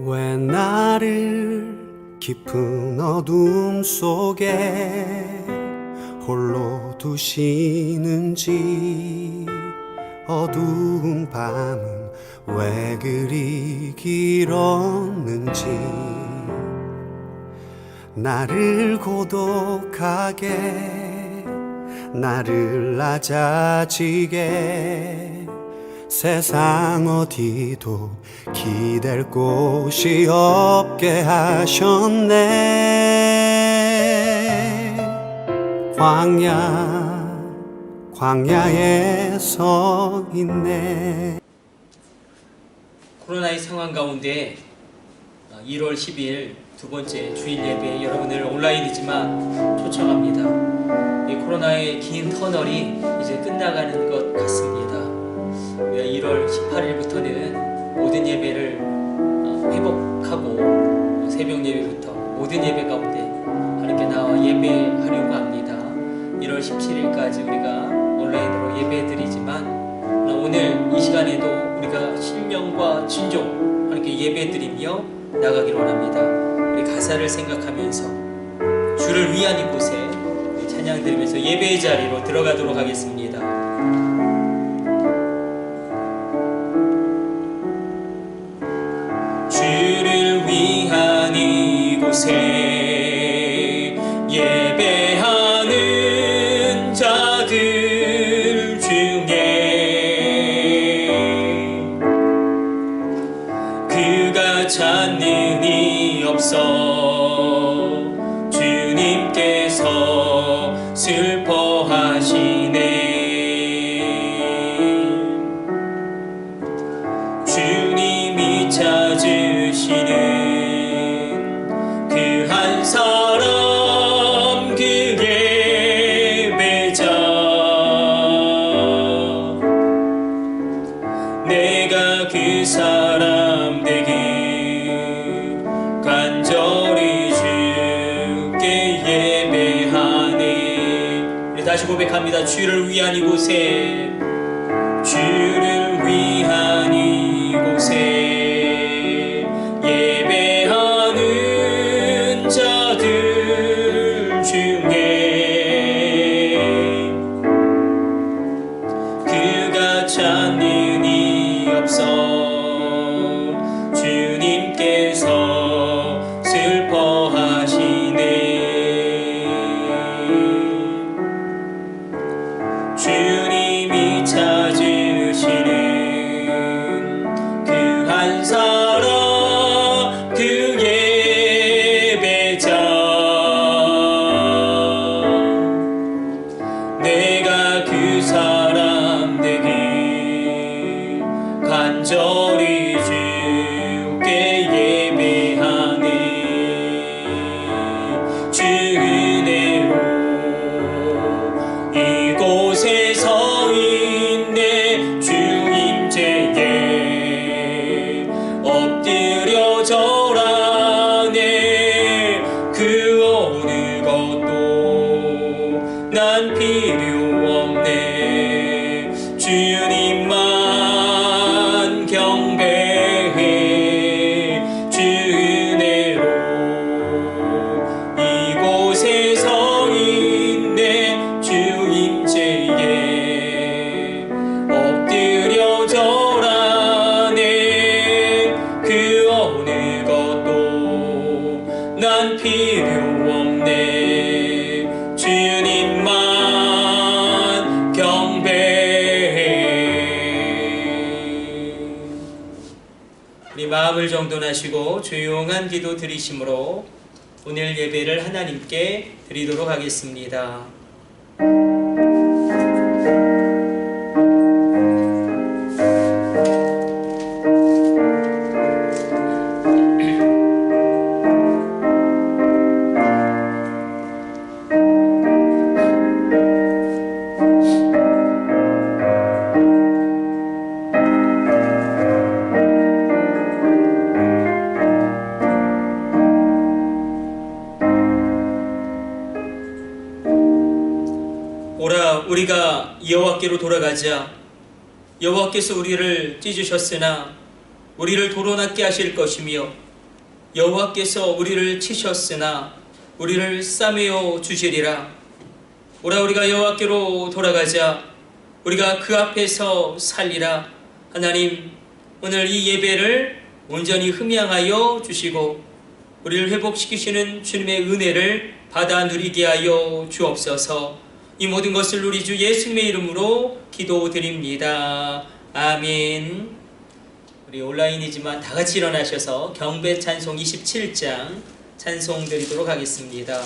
왜 나를 깊은 어둠 속에 홀로 두시는지, 어두운 밤은 왜 그리 길었는지, 나를 고독하게, 나를 낮아지게, 세상 어디도 기댈 곳이 없게 하셨네. 광야에 서 있네. 코로나의 상황 가운데 1월 10일 두 번째 주일 예배, 여러분을 온라인이지만 초청합니다. 이 코로나의 긴 터널이 이제 끝나가는 것 같습니다. 1월 18일부터는 모든 예배를 회복하고 새벽 예배부터 모든 예배 가운데 하나님께 나와 예배하려고 합니다. 1월 17일까지 우리가 온라인으로 예배드리지만 오늘 이 시간에도 우리가 신령과 진정 하나님께 예배드리며 나가기를 원합니다. 우리 가사를 생각하면서 주를 위한 이곳에 찬양 드리면서 예배의 자리로 들어가도록 하겠습니다. 주를 위한 이곳에 예배하는 자들 중에 그가 찾는 이 없어 주님께서 슬퍼하시네. 주님이 찾으시는 그 한 사람, 그 예배자, 내가 그 사람 되기 간절히 주께 예배하네. 우리 다시 고백합니다. 주를 위한 이곳에, 주를 위한 이곳에 예배하는 자들 중에 그가 찾는 이 없어 주님께서 슬퍼하시네. 주님이 찾으시는 그 한 사람, 그 예배자, 내가 그 사람 되기 간절히 주께 예배하네. 주 은혜로 이곳에 서 있네. 주 임재에 엎드려 절하네. 그 어느 것도 난 필요 없네. 주님만 경배해. 주 은혜로 이곳에 서 있네. 주 임재에 엎드려 절하네. 그 어느 것도 난 필요 없네. 주님만 경배해. 우리 마음을 정돈하시고 조용한 기도 드리심으로 오늘 예배를 하나님께 드리도록 하겠습니다. 오라, 우리가 여호와께로 돌아가자. 여호와께서 우리를 찢으셨으나 우리를 도로 낫게 하실 것이며 여호와께서 우리를 치셨으나 우리를 싸매어 주시리라. 오라 우리가 여호와께로 돌아가자. 우리가 그 앞에서 살리라. 하나님, 오늘 이 예배를 온전히 흠양하여 주시고 우리를 회복시키시는 주님의 은혜를 받아 누리게 하여 주옵소서. 이 모든 것을 우리 주 예수님의 이름으로 기도드립니다. 아멘. 우리 온라인이지만 다 같이 일어나셔서 경배 찬송 27장 찬송 드리도록 하겠습니다.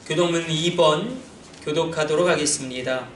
교독문 2번 교독하도록 하겠습니다.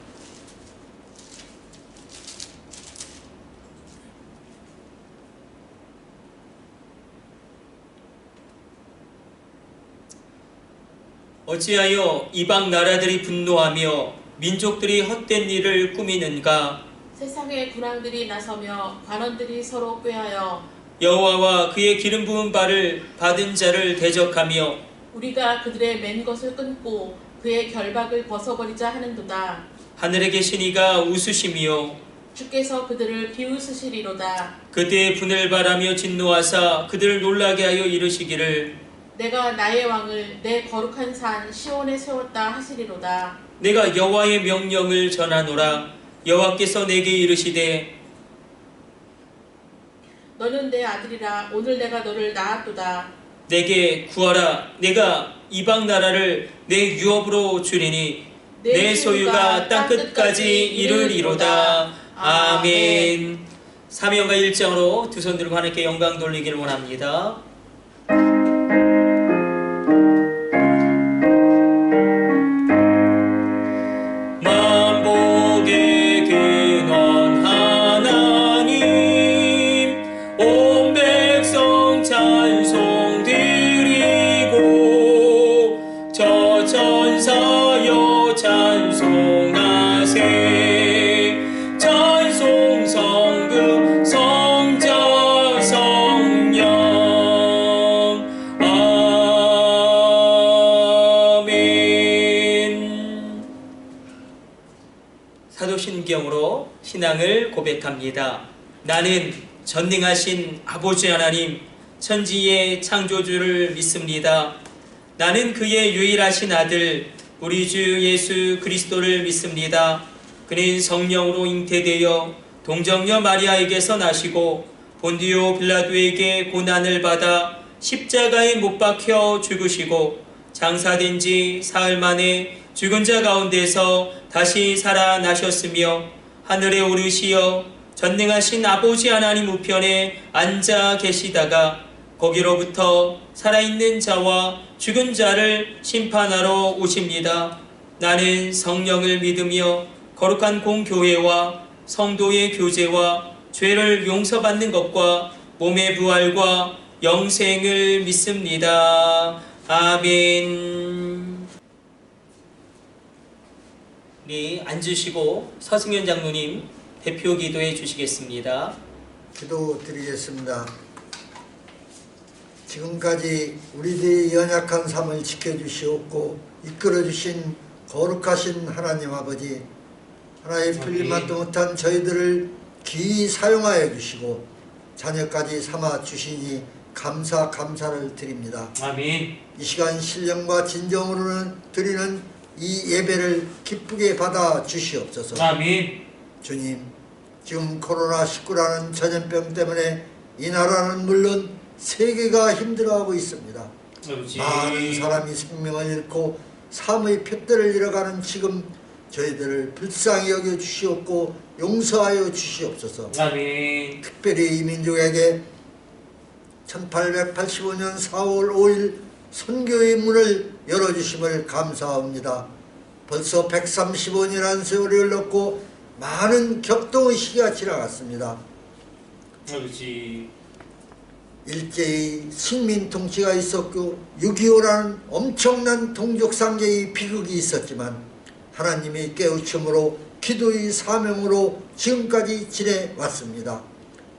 어찌하여 이방 나라들이 분노하며 민족들이 헛된 일을 꾸미는가? 세상의 군왕들이 나서며 관원들이 서로 꾀하여 여호와와 그의 기름 부은 발을 받은 자를 대적하며 우리가 그들의 맨 것을 끊고 그의 결박을 벗어버리자 하는도다. 하늘에 계신 이가 웃으시며 주께서 그들을 비웃으시리로다. 그때의 분을 바라며 진노하사 그들을 놀라게 하여 이르시기를 내가 나의 왕을 내 거룩한 산 시온에 세웠다 하시리로다. 내가 여호와의 명령을 전하노라. 여호와께서 내게 이르시되 너는 내 아들이라. 오늘 내가 너를 낳았도다. 내게 구하라. 내가 이방 나라를 내 유업으로 주리니 내 소유가 땅끝까지 이르리로다. 아멘. 사명과 일정으로 두 손 들고 하나님께 영광 돌리기를 원합니다. 만복의 근원 하나님, 온 백성 찬송 드리고 저 천사여 찬송하세. 찬송 성금 성자 성령 신앙을 고백합니다. 나는 전능하신 아버지 하나님, 천지의 창조주를 믿습니다. 나는 그의 유일하신 아들 우리 주 예수 그리스도를 믿습니다. 그는 성령으로 잉태되어 동정녀 마리아에게서 나시고 본디오 빌라도에게 고난을 받아 십자가에 못 박혀 죽으시고 장사된 지 사흘 만에 죽은 자 가운데서 다시 살아나셨으며 하늘에 오르시어 전능하신 아버지 하나님 우편에 앉아 계시다가 거기로부터 살아있는 자와 죽은 자를 심판하러 오십니다. 나는 성령을 믿으며 거룩한 공교회와 성도의 교제와 죄를 용서받는 것과 몸의 부활과 영생을 믿습니다. 아멘. 우리 앉으시고 서승현 장로님 대표 기도해 주시겠습니다. 기도드리겠습니다. 지금까지 우리들의 연약한 삶을 지켜주시옵고 이끌어주신 거룩하신 하나님 아버지, 하나의 풀림만도 못한 저희들을 귀히 사용하여 주시고 자녀까지 삼아 주시니 감사를 드립니다. 아멘. 이 시간 신령과 진정으로는 드리는 이 예배를 기쁘게 받아 주시옵소서. 아멘. 주님, 지금 코로나19라는 전염병 때문에 이 나라는 물론 세계가 힘들어하고 있습니다. 아버지. 많은 사람이 생명을 잃고 삶의 푯대를 잃어가는 지금 저희들을 불쌍히 여겨 주시옵고 용서하여 주시옵소서. 아멘. 특별히 이 민족에게 1885년 4월 5일 선교의 문을 열어주심을 감사합니다. 벌써 135년이라는 세월이 흘렀고 많은 격동의 시기가 지나갔습니다. 아버지. 일제의 식민 통치가 있었고 6.25라는 엄청난 동족상계의 비극이 있었지만 하나님의 깨우침으로 기도의 사명으로 지금까지 지내왔습니다.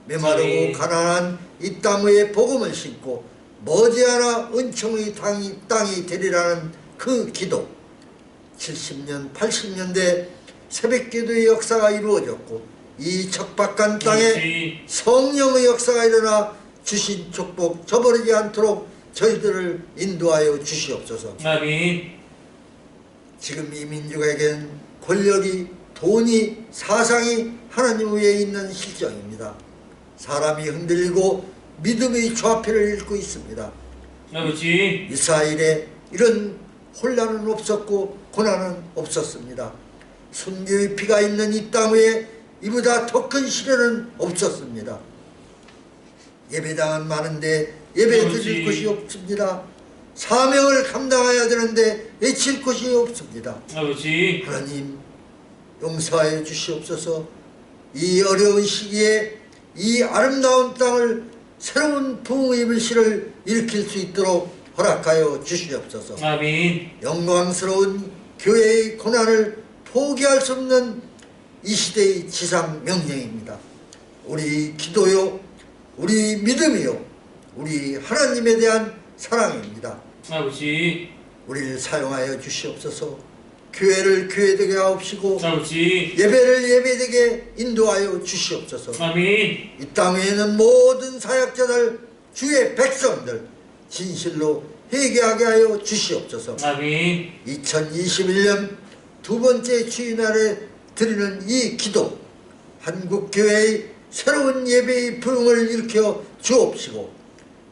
메마르고 가난한 이 땅의 복음을 신고 머지않아 은총의 땅이 되리라는 그 기도, 70년 80년대 새벽기도의 역사가 이루어졌고 이 척박한 땅에 성령의 역사가 일어나 주신 축복 저버리지 않도록 저희들을 인도하여 주시옵소서. 아멘. 지금 이 민족에겐 권력이, 돈이, 사상이 하나님 위에 있는 실정입니다. 사람이 흔들리고 믿음의 좌표를 잃고 있습니다. 아버지. 이스라엘에 이런 혼란은 없었고 고난은 없었습니다. 순교의 피가 있는 이 땅 위에 이보다 더 큰 시련은 없었습니다. 예배당은 많은데 예배 드릴 곳이 없습니다. 사명을 감당해야 되는데 외칠 곳이 없습니다. 아버지. 하나님 용서하여 주시옵소서. 이 어려운 시기에 이 아름다운 땅을 새로운 부흥의 불씨를 일으킬 수 있도록 허락하여 주시옵소서. 아멘. 영광스러운 교회의 고난을 포기할 수 없는 이 시대의 지상 명령입니다. 우리 기도요, 우리 믿음이요, 우리 하나님에 대한 사랑입니다. 아버지. 우리를 사용하여 주시옵소서. 교회를 교회되게 하옵시고 아버지. 예배를 예배되게 인도하여 주시옵소서. 아멘. 이 땅에 있는 모든 사역자들, 주의 백성들 진실로 회개하게 하여 주시옵소서. 아멘. 2021년 두 번째 주일날에 드리는 이 기도, 한국교회의 새로운 예배의 부흥을 일으켜 주옵시고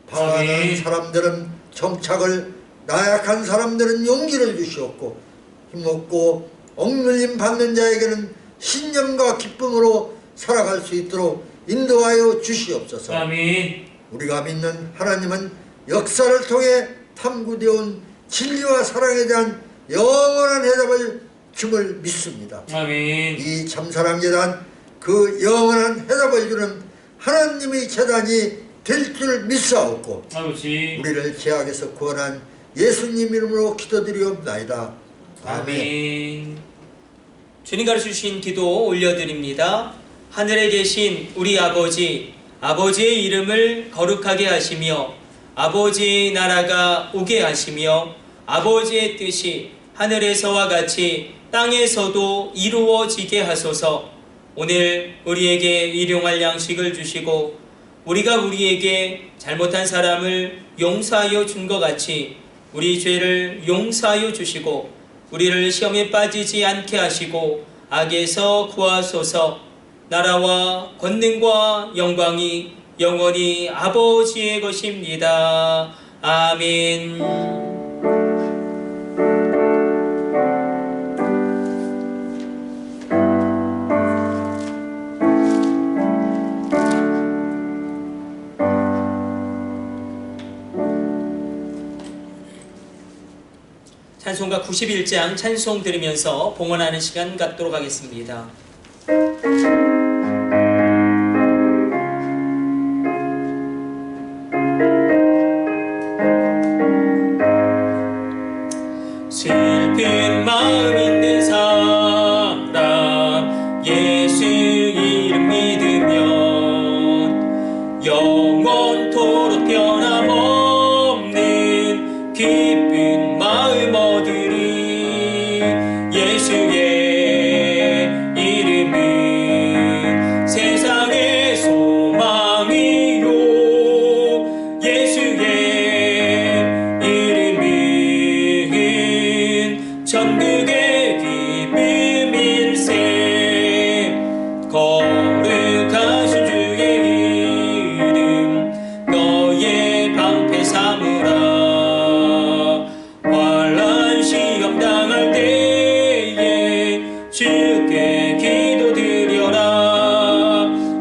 방황하는 사람들은 정착을, 나약한 사람들은 용기를 주시옵고 힘없고 억눌림 받는 자에게는 신념과 기쁨으로 살아갈 수 있도록 인도하여 주시옵소서. 아멘. 우리가 믿는 하나님은 역사를 통해 탐구되어 온 진리와 사랑에 대한 영원한 해답을 줌을 믿습니다. 아멘. 이 참사랑재단, 그 영원한 해답을 주는 하나님의 재단이 될 줄 믿사옵고 아버지. 우리를 죄악에서 구원한 예수님 이름으로 기도드리옵나이다. 아멘. 주님 가르쳐주신 기도 올려드립니다. 하늘에 계신 우리 아버지, 아버지의 이름을 거룩하게 하시며 아버지의 나라가 오게 하시며 아버지의 뜻이 하늘에서와 같이 땅에서도 이루어지게 하소서. 오늘 우리에게 일용할 양식을 주시고 우리가 우리에게 잘못한 사람을 용서하여 준 것 같이 우리 죄를 용서하여 주시고 우리를 시험에 빠지지 않게 하시고 악에서 구하소서. 나라와 권능과 영광이 영원히 아버지의 것입니다. 아멘. 찬송가 91장 찬송 들으면서 봉헌하는 시간 갖도록 하겠습니다. 슬픈 마음 있는 사람 예수 이름 믿으면 영원토록 변함없는 기쁜 마음 얻으리. 예수의 이름은 세상의 소망이요 예수의 이름은 천국의 기쁨일세. 거룩하신 주의 이름 너의 방패 삼으라. 환난 시험 당할 때에 주께 기도드려라.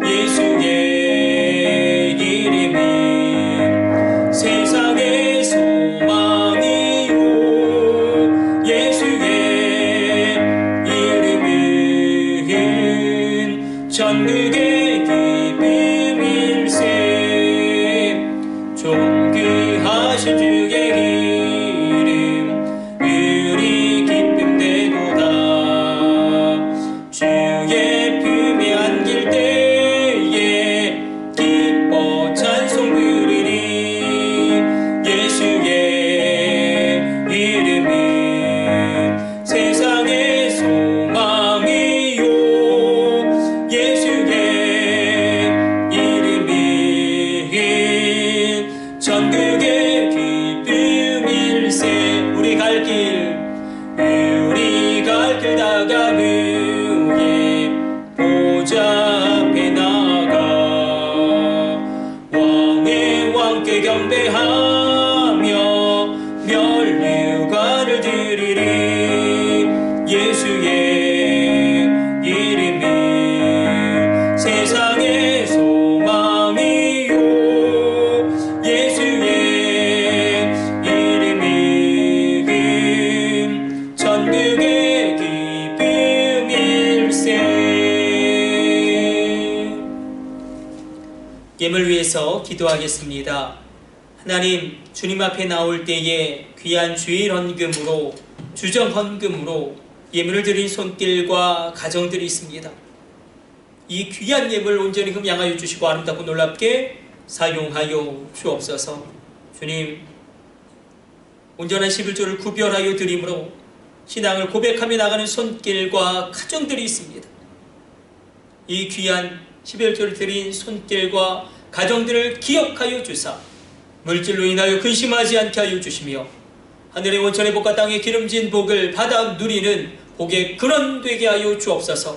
예수의 이름은 세상의 소망이요 예수의 이름은 천국의 기쁨일세. 존귀하신 주의 이름 우리 기쁨 되도다. 주의 품에 안길 때에 기뻐 찬송 부르리. 예수의 이름은 세상의 소망이요 예수의 이름은 천국의 기쁨일세. 우리 갈 길 다가무 예 보좌 앞에 나가 왕의 왕께 경배하며 면류관을 드리리. 예수의 이름은 세상의 소망이요 예수의 이름은 천국의 기쁨일세. 예물 위해서 기도하겠습니다. 하나님, 주님 앞에 나올 때에 귀한 주일 헌금으로 주정 헌금으로 예물을 드린 손길과 가정들이 있습니다. 이 귀한 예물 온전히 흠양하여 주시고 아름답고 놀랍게 사용하여 주옵소서. 주님, 온전한 11조를 구별하여 드림으로 신앙을 고백하며 나가는 손길과 가정들이 있습니다. 이 귀한 11조를 드린 손길과 가정들을 기억하여 주사 물질로 인하여 근심하지 않게 하여 주시며 하늘의 원천의 복과 땅의 기름진 복을 받아 누리는 복의 근원 되게 하여 주옵소서.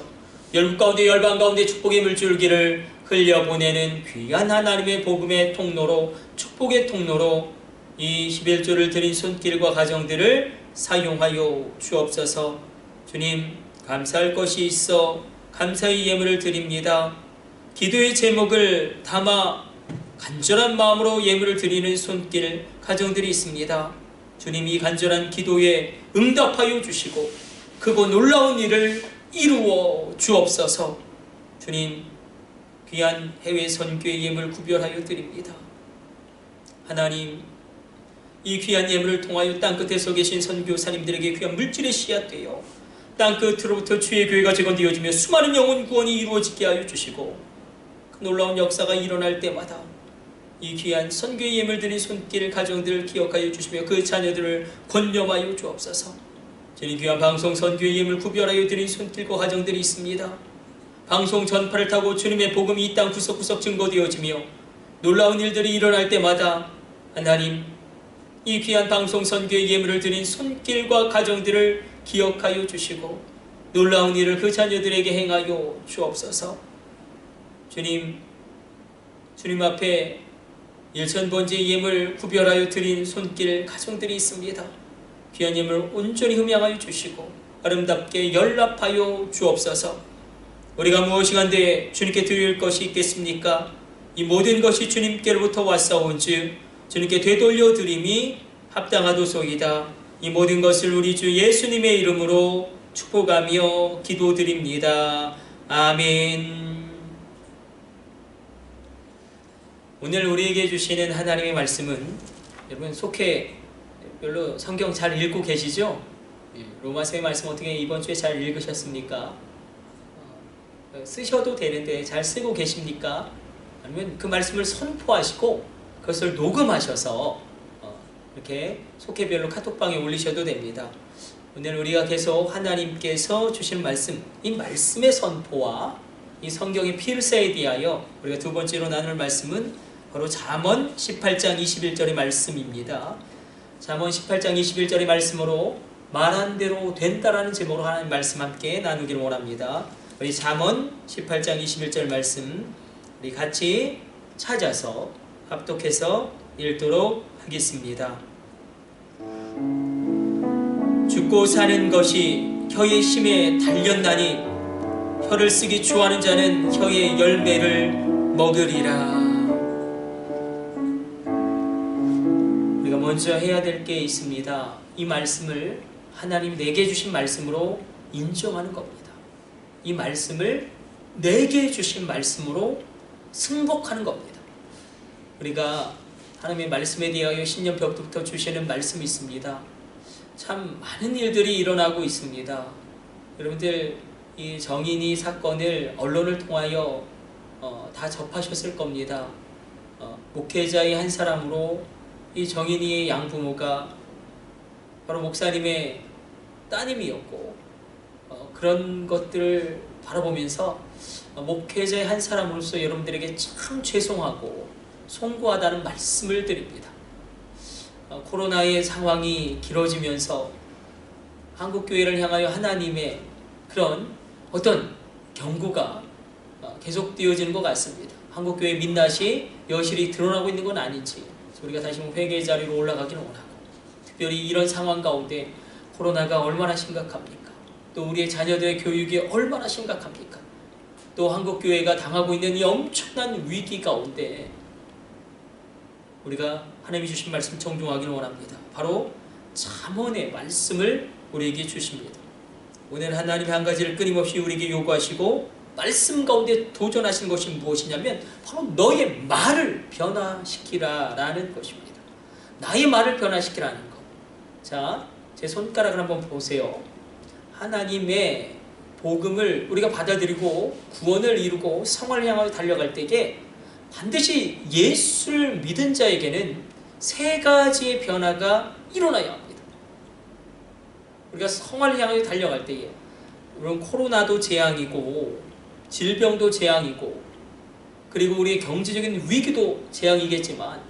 열국 가운데 열방 가운데 축복의 물줄기를 흘려보내는 귀한 하나님의 복음의 통로로 축복의 통로로 이 11조를 드린 손길과 가정들을 사용하여 주옵소서. 주님, 감사할 것이 있어 감사의 예물을 드립니다. 기도의 제목을 담아 간절한 마음으로 예물을 드리는 손길 가정들이 있습니다. 주님, 이 간절한 기도에 응답하여 주시고 크고 놀라운 일을 이루어 주옵소서. 주님, 귀한 해외 선교의 예물 구별하여 드립니다. 하나님, 이 귀한 예물을 통하여 땅끝에 서 계신 선교사님들에게 귀한 물질의 씨앗 되어 땅끝으로부터 주의 교회가 재건되어지며 수많은 영혼 구원이 이루어지게 하여 주시고 그 놀라운 역사가 일어날 때마다 이 귀한 선교의 예물 드린 손길 가정들을 기억하여 주시며 그 자녀들을 권념하여 주옵소서. 주님, 귀한 방송 선교의 예물 구별하여 드린 손길과 가정들이 있습니다. 방송 전파를 타고 주님의 복음이 이 땅 구석구석 증거되어지며 놀라운 일들이 일어날 때마다 하나님, 이 귀한 방송 선교의 예물을 드린 손길과 가정들을 기억하여 주시고 놀라운 일을 그 자녀들에게 행하여 주옵소서. 주님 앞에 일천번째 예물 구별하여 드린 손길 가정들이 있습니다. 귀한 예물 온전히 흠양하여 주시고 아름답게 연락하여 주옵소서. 우리가 무엇이간데 주님께 드릴 것이 있겠습니까? 이 모든 것이 주님께로부터 왔사온즉 주님께 되돌려 드림이 합당하도소이다. 이 모든 것을 우리 주 예수님의 이름으로 축복하며 기도드립니다. 아멘. 오늘 우리에게 주시는 하나님의 말씀은, 여러분 속해 별로 성경 잘 읽고 계시죠? 로마서의 말씀 어떻게 이번 주에 잘 읽으셨습니까? 쓰셔도 되는데 잘 쓰고 계십니까? 아니면 그 말씀을 선포하시고 그것을 녹음하셔서 이렇게 속해별로 카톡방에 올리셔도 됩니다. 오늘 우리가 계속 하나님께서 주신 말씀, 이 말씀의 선포와 이 성경의 필사에 대하여 우리가 두 번째로 나눌 말씀은 바로 잠언 18장 21절의 말씀입니다. 잠언 18장 21절의 말씀으로 말한 대로 된다라는 제목으로 하나님 말씀 함께 나누기를 원합니다. 우리 잠언 18장 21절 말씀 우리 같이 찾아서 합독해서 읽도록 하겠습니다. 죽고 사는 것이 혀의 힘에 달렸나니 혀를 쓰기 좋아하는 자는 혀의 열매를 먹으리라. 우리가 먼저 해야 될 게 있습니다. 이 말씀을 하나님 내게 주신 말씀으로 인정하는 겁니다. 이 말씀을 내게 주신 말씀으로 승복하는 겁니다. 우리가 하나님의 말씀에 대하여 신년벽부터 주시는 말씀이 있습니다. 참 많은 일들이 일어나고 있습니다. 여러분들 이 정인이 사건을 언론을 통하여 다 접하셨을 겁니다. 목회자의 한 사람으로 이 정인이의 양부모가 바로 목사님의 따님이었고 그런 것들을 바라보면서 목회자의 한 사람으로서 여러분들에게 참 죄송하고 송구하다는 말씀을 드립니다. 코로나의 상황이 길어지면서 한국교회를 향하여 하나님의 그런 어떤 경고가 계속되어지는 것 같습니다. 한국교회 민낯이 여실히 드러나고 있는 건 아닌지 우리가 다시 한번 회개의 자리로 올라가기를 원하고, 특별히 이런 상황 가운데 코로나가 얼마나 심각합니까? 또 우리의 자녀들의 교육이 얼마나 심각합니까? 또 한국교회가 당하고 있는 이 엄청난 위기 가운데 우리가 하나님이 주신 말씀 정중하기를 원합니다. 바로 잠언의 말씀을 우리에게 주십니다. 오늘 하나님의 한 가지를 끊임없이 우리에게 요구하시고 말씀 가운데 도전하신 것이 무엇이냐면 바로 너의 말을 변화시키라 라는 것입니다. 나의 말을 변화시키라는 것. 자, 제 손가락을 한번 보세요. 하나님의 복음을 우리가 받아들이고 구원을 이루고 성화를 향하여 달려갈 때에 반드시 예수를 믿은 자에게는 세 가지의 변화가 일어나야 합니다. 우리가 성화를 향하여 달려갈 때에 물론 코로나도 재앙이고 질병도 재앙이고 그리고 우리의 경제적인 위기도 재앙이겠지만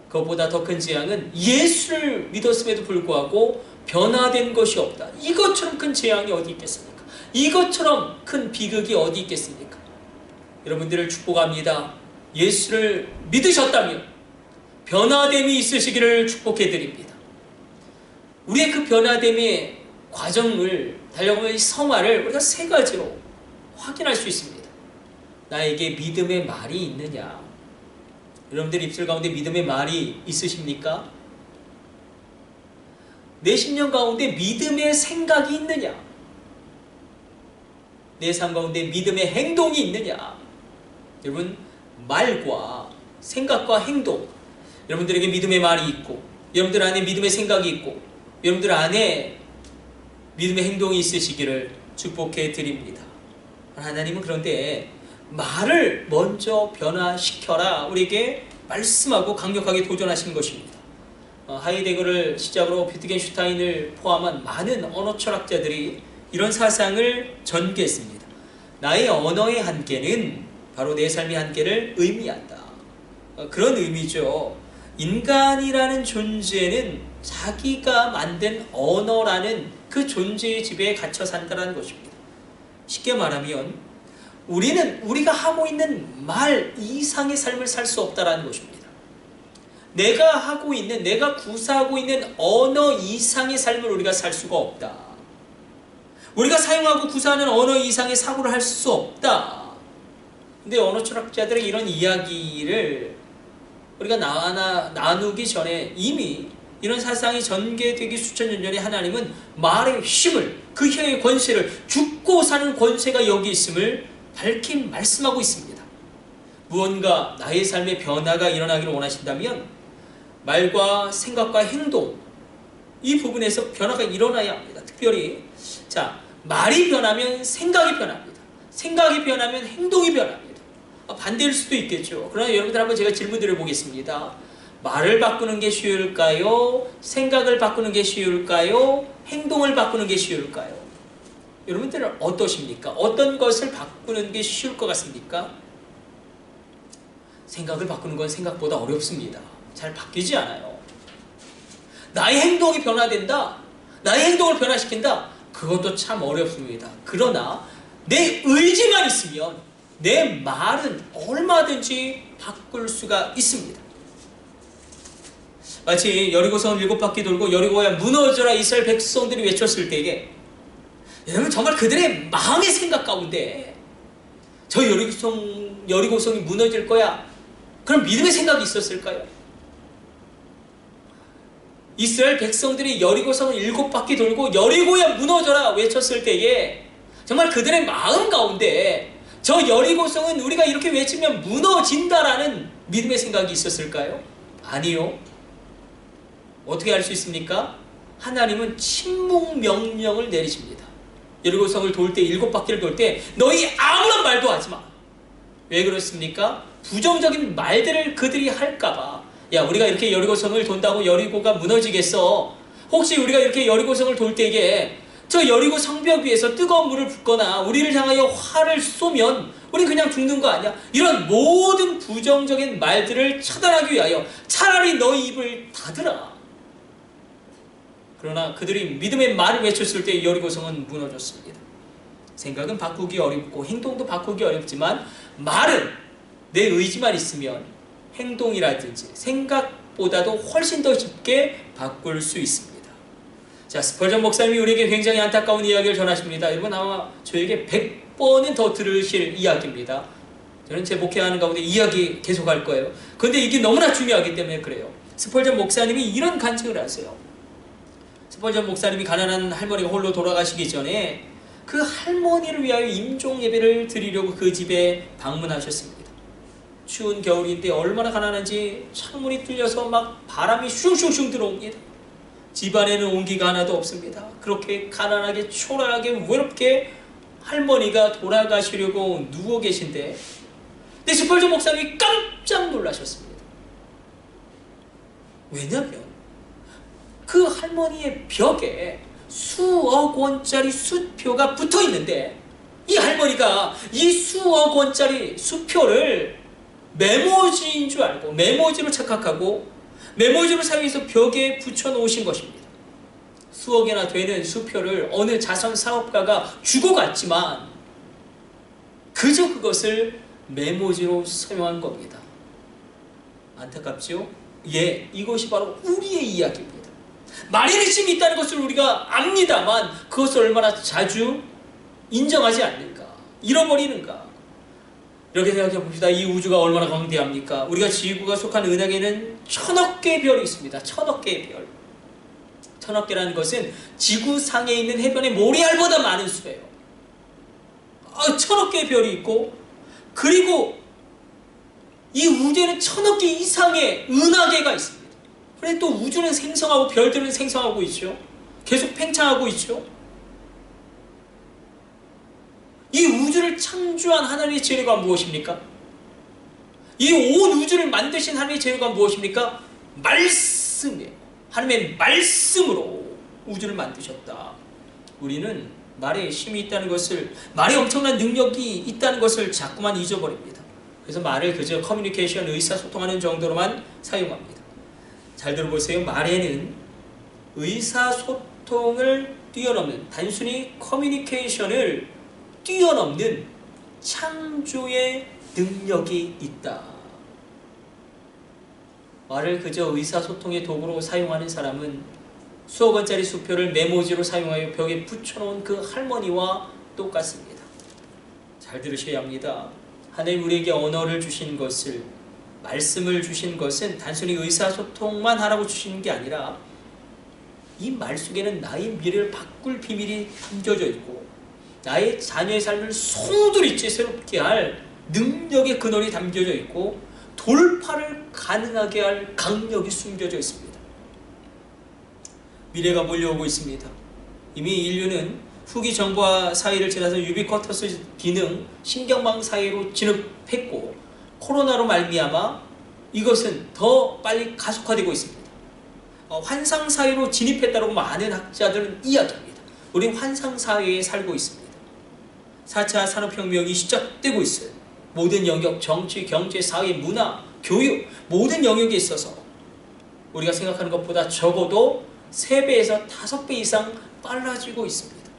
그것보다 더 큰 재앙은 예수를 믿었음에도 불구하고 변화된 것이 없다. 이것처럼 큰 재앙이 어디 있겠습니까? 이것처럼 큰 비극이 어디 있겠습니까? 여러분들을 축복합니다. 예수를 믿으셨다면 변화됨이 있으시기를 축복해드립니다. 우리의 그 변화됨의 과정을 달려가면 이 성화를 우리가 세 가지로 확인할 수 있습니다. 나에게 믿음의 말이 있느냐? 여러분들 입술 가운데 믿음의 말이 있으십니까? 내 심령 가운데 믿음의 생각이 있느냐? 내 삶 가운데 믿음의 행동이 있느냐? 여러분, 말과 생각과 행동, 여러분들에게 믿음의 말이 있고 여러분들 안에 믿음의 생각이 있고 여러분들 안에 믿음의 행동이 있으시기를 축복해 드립니다. 하나님은 그런데 말을 먼저 변화시켜라 우리에게 말씀하고 강력하게 도전하신 것입니다. 하이데거를 시작으로 비트겐슈타인을 포함한 많은 언어 철학자들이 이런 사상을 전개했습니다. 나의 언어의 한계는 바로 내 삶의 한계를 의미한다. 그런 의미죠. 인간이라는 존재는 자기가 만든 언어라는 그 존재의 지배에 갇혀 산다는 것입니다. 쉽게 말하면 우리는 우리가 하고 있는 말 이상의 삶을 살 수 없다는 것입니다. 내가 하고 있는, 내가 구사하고 있는 언어 이상의 삶을 우리가 살 수가 없다. 우리가 사용하고 구사하는 언어 이상의 사고를 할 수 없다. 근데 언어 철학자들의 이런 이야기를 우리가 나누기 전에 이미 이런 사상이 전개되기 수천 년 전에 하나님은 말의 힘을, 그 혀의 권세를, 죽고 사는 권세가 여기 있음을 밝히 말씀하고 있습니다. 무언가 나의 삶의 변화가 일어나기를 원하신다면 말과 생각과 행동, 이 부분에서 변화가 일어나야 합니다. 특별히 말이 변하면 생각이 변합니다. 생각이 변하면 행동이 변합니다. 반대일 수도 있겠죠. 그러나 여러분들 한번 제가 질문 드려보겠습니다. 말을 바꾸는 게 쉬울까요? 생각을 바꾸는 게 쉬울까요? 행동을 바꾸는 게 쉬울까요? 여러분들은 어떠십니까? 어떤 것을 바꾸는 게 쉬울 것 같습니까? 생각을 바꾸는 건 생각보다 어렵습니다. 잘 바뀌지 않아요. 나의 행동이 변화된다. 나의 행동을 변화시킨다. 그것도 참 어렵습니다. 그러나 내 의지만 있으면 내 말은 얼마든지 바꿀 수가 있습니다. 마치 여리고성 7바퀴 돌고 여리고야 무너져라 이스라엘 백성들이 외쳤을 때에 여러분 정말 그들의 마음의 생각 가운데 저 여리고성이 무너질 거야, 그런 믿음의 생각이 있었을까요? 이스라엘 백성들이 여리고성을 7바퀴 돌고 여리고야 무너져라 외쳤을 때에 정말 그들의 마음 가운데 저 여리고성은 우리가 이렇게 외치면 무너진다라는 믿음의 생각이 있었을까요? 아니요. 어떻게 알 수 있습니까? 하나님은 침묵 명령을 내리십니다. 여리고성을 돌 때, 7바퀴를 돌 때 너희 아무런 말도 하지 마. 왜 그렇습니까? 부정적인 말들을 그들이 할까봐. 야, 우리가 이렇게 여리고성을 돈다고 여리고가 무너지겠어? 혹시 우리가 이렇게 여리고성을 돌 때에 저 여리고 성벽 위에서 뜨거운 물을 붓거나 우리를 향하여 화를 쏘면 우린 그냥 죽는 거 아니야? 이런 모든 부정적인 말들을 차단하기 위하여 차라리 너희 입을 닫으라. 그러나 그들이 믿음의 말을 외쳤을 때 여리고성은 무너졌습니다. 생각은 바꾸기 어렵고 행동도 바꾸기 어렵지만 말은 내 의지만 있으면 행동이라든지 생각보다도 훨씬 더 쉽게 바꿀 수 있습니다. 자, 스펄전 목사님이 우리에게 굉장히 안타까운 이야기를 전하십니다. 여러분 아마 저에게 100번은 더 들으실 이야기입니다. 저는 제 목회하는 가운데 이야기 계속할 거예요. 그런데 이게 너무나 중요하기 때문에 그래요. 스펄전 목사님이 이런 간증을 하세요. 스펄전 목사님이 가난한 할머니가 홀로 돌아가시기 전에 그 할머니를 위하여 임종 예배를 드리려고 그 집에 방문하셨습니다. 추운 겨울인데 얼마나 가난한지 창문이 뚫려서 막 바람이 슝슝슝 들어옵니다. 집안에는 온기가 하나도 없습니다. 그렇게 가난하게 초라하게 외롭게 할머니가 돌아가시려고 누워 계신데 근데 스펄전 목사님이 깜짝 놀라셨습니다. 왜냐면 그 할머니의 벽에 수억 원짜리 수표가 붙어 있는데 이 할머니가 이 수억 원짜리 수표를 메모지인 줄 알고 메모지로 착각하고 메모지를 사용해서 벽에 붙여 놓으신 것입니다. 수억이나 되는 수표를 어느 자선 사업가가 주고 갔지만 그저 그것을 메모지로 사용한 겁니다. 안타깝죠? 예, 이것이 바로 우리의 이야기입니다. 말의 핵심이 있다는 것을 우리가 압니다만 그것을 얼마나 자주 인정하지 않는가, 잃어버리는가. 이렇게 생각해 봅시다. 이 우주가 얼마나 광대합니까? 우리가 지구가 속한 은하계는 1000억 개의 별이 있습니다. 1000억 개의 별. 1000억 개라는 것은 지구상에 있는 해변의 모래알보다 많은 수예요. 1000억 개의 별이 있고 그리고 이 우주에는 1000억 개 이상의 은하계가 있습니다. 그런데 또 우주는 생성하고 별들은 생성하고 있죠. 계속 팽창하고 있죠. 이 우주를 창조한 하나님의 재료가 무엇입니까? 이 온 우주를 만드신 하나님의 재료가 무엇입니까? 말씀이에요. 하나님의 말씀으로 우주를 만드셨다. 우리는 말에 힘이 있다는 것을, 말에 엄청난 능력이 있다는 것을 자꾸만 잊어버립니다. 그래서 말을 그저 커뮤니케이션, 의사소통하는 정도로만 사용합니다. 잘 들어보세요. 말에는 의사소통을 뛰어넘는, 단순히 커뮤니케이션을 뛰어넘는 창조의 능력이 있다. 말을 그저 의사소통의 도구로 사용하는 사람은 수억 원짜리 수표를 메모지로 사용하여 벽에 붙여놓은 그 할머니와 똑같습니다. 잘 들으셔야 합니다. 하나님 우리에게 언어를 주신 것을, 말씀을 주신 것은 단순히 의사소통만 하라고 주시는 게 아니라 이 말 속에는 나의 미래를 바꿀 비밀이 담겨져 있고 나의 자녀의 삶을 송두리째 할 능력의 근원이 담겨져 있고 돌파를 가능하게 할 강력이 숨겨져 있습니다. 미래가 몰려오고 있습니다. 이미 인류는 후기 정보화 사회를 지나서 유비쿼터스 기능, 신경망 사회로 진입했고 코로나로 말미암아 이것은 더 빨리 가속화되고 있습니다. 환상 사회로 진입했다고 많은 학자들은 이야기합니다. 우리는 환상 사회에 살고 있습니다. 4차 산업혁명이 시작되고 있어요. 모든 영역, 정치, 경제, 사회, 문화, 교육, 모든 영역에 있어서 우리가 생각하는 것보다 적어도 3배에서 5배 이상 빨라지고 있습니다.